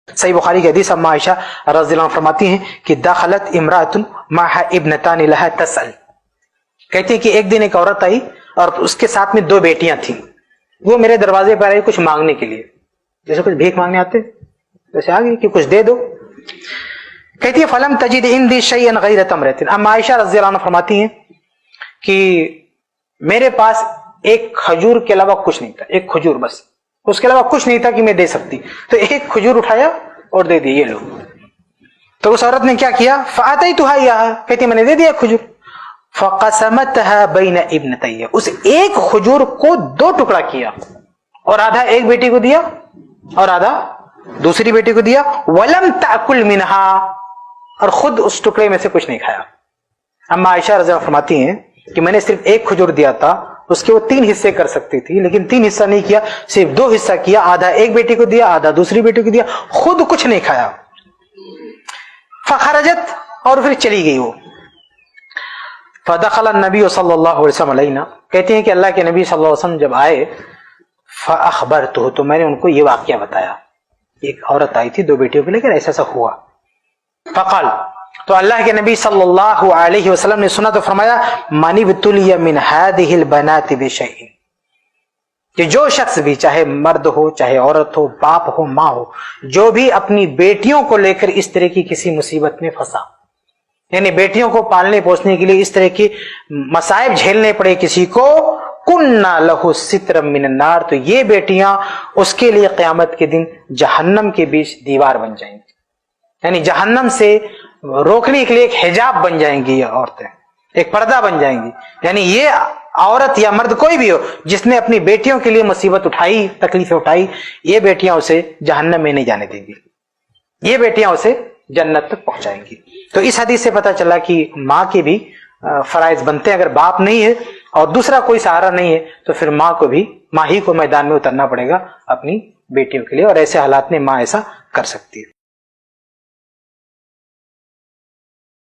صحیح بخاری کی حدیث اما عائشہ رضی اللہ عنہ فرماتی ہیں کہ دخلت امرأۃ معها ابنتان لها تسأل، کہتی ہیں کہ ایک دن ایک عورت آئی اور اس کے ساتھ میں 2 بیٹیاں تھیں، وہ میرے دروازے پر آئی کچھ مانگنے کے لیے، جیسے کچھ بھیک مانگنے آتے ویسے آ گئی کہ کچھ دے دو. کہتی ہے فلم تجد عندي شيئا غير تمرة. اما عائشہ رضی اللہ عنہ فرماتی ہیں کہ میرے پاس ایک کھجور کے علاوہ کچھ نہیں تھا، ایک کھجور بس، اس کے علاوہ کچھ نہیں تھا کہ میں دے سکتی، تو ایک کھجور اٹھایا اور دے دی، یہ لو. تو اس عورت نے کیا کیا؟ فاتیتها اياها، کہتی میں نے دے دیا کھجور. فقسمتها بین ابنتی، اس ایک کھجور کو 2 ٹکڑا کیا اور آدھا ایک بیٹی کو دیا اور آدھا دوسری بیٹی کو دیا. ولم تاکل منها، اور خود اس ٹکڑے میں سے کچھ نہیں کھایا. اما عائشہ رضی اللہ عنہا فرماتی ہیں کہ میں نے صرف ایک کھجور دیا تھا، اس کے وہ 3 حصے کر سکتی تھی لیکن 3 حصہ نہیں کیا، صرف 2 حصہ کیا، آدھا ایک بیٹی کو دیا آدھا دوسری بیٹی کو دیا، خود کچھ نہیں کھایا. فخرجت، اور پھر چلی گئی وہ. فدخل النبی صلی اللہ علیہ وسلم علینا، کہتے ہیں کہ اللہ کے نبی صلی اللہ علیہ وسلم جب آئے فاخبرته، تو میں نے ان کو یہ واقعہ بتایا، ایک عورت آئی تھی 2 بیٹیوں کو لے کر، ایسا ہوا. فقال، تو اللہ کے نبی صلی اللہ علیہ وسلم نے سنا تو فرمایا من ابتلی من هذه البنات بشیء، کہ جو شخص بھی، چاہے مرد ہو چاہے عورت ہو، باپ ہو ماں ہو، جو بھی اپنی بیٹیوں کو لے کر اس طرح کی کسی مصیبت میں پھنسا، یعنی بیٹیوں کو پالنے پوسنے کے لیے اس طرح کی مصائب جھیلنے پڑے کسی کو، کننا لہ سترا من النار، تو یہ بیٹیاں اس کے لیے قیامت کے دن جہنم کے بیچ دیوار بن جائیں گی، یعنی جہنم سے روکنے کے لیے ایک حجاب بن جائیں گی، یہ عورتیں ایک پردہ بن جائیں گی. یعنی یہ عورت یا مرد کوئی بھی ہو جس نے اپنی بیٹیوں کے لیے مصیبت اٹھائی، تکلیفیں اٹھائی، یہ بیٹیاں اسے جہنم میں نہیں جانے دیں گی، یہ بیٹیاں اسے جنت تک پہنچائیں گی. تو اس حدیث سے پتہ چلا کہ ماں کے بھی فرائض بنتے ہیں. اگر باپ نہیں ہے اور دوسرا کوئی سہارا نہیں ہے تو پھر ماں ہی کو میدان میں اترنا پڑے گا اپنی بیٹیوں کے لیے، اور ایسے حالات میں ماں ایسا کر سکتی ہے.